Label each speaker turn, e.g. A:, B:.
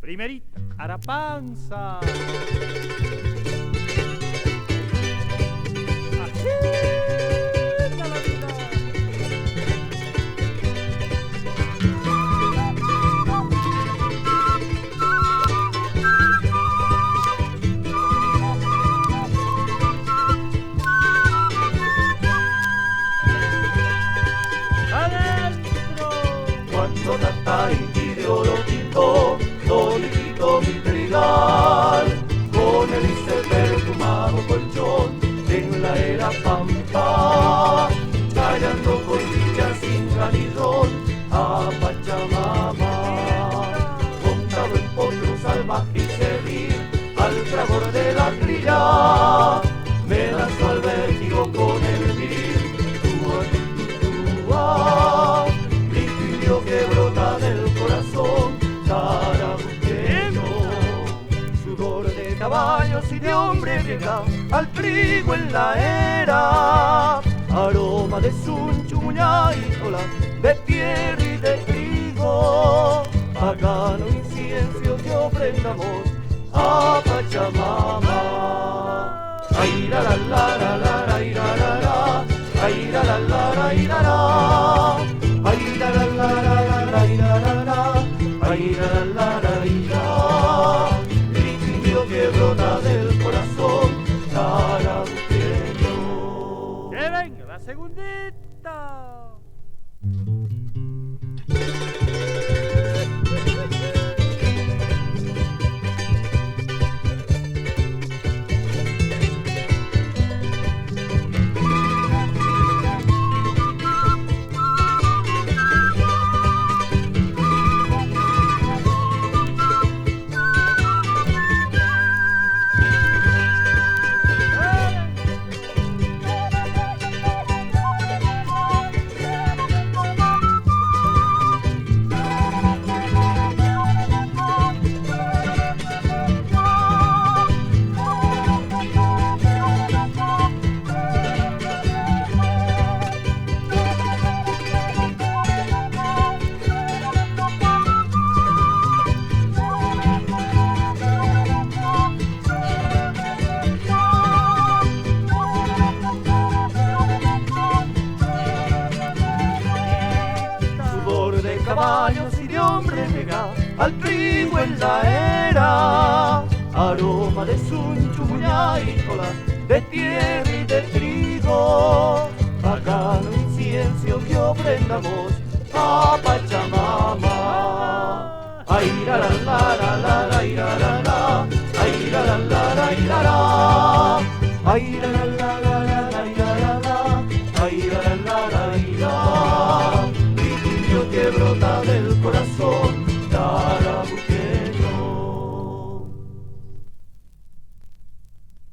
A: Primerita, Arapanza. Agita la vida. Adentro.
B: Cuando Tatarinqui de oro pintó, solito mi trigal, con el iste perfumado colchón en la era pampa, callando costillas sin granizón a Pachamama, montado en potro salvaje y servir al fragor de la trilla, me lanzó al vértigo con el viril, que brota del corazón carabuqueño, sudor de caballos y de hombre llega al trigo en la era, aroma de suncho, muñaítola, de tierra y de trigo, pagano incienso que ofrendamos a Pachamama. Ay la la la la la la la la la, ay la la la la la la. Ay la la la la la la la la, ay la la la la la, liquio que brota del corazón carabuqueño.
A: Que venga la segundita.
B: Caballos y de hombre llega al trigo en la era, aroma de suncho, muñaítola, de tierra y de trigo, pagano incienso que ofrendamos a Pachamama. Ay la la la la la la la la, ay la la la la la la, ay la la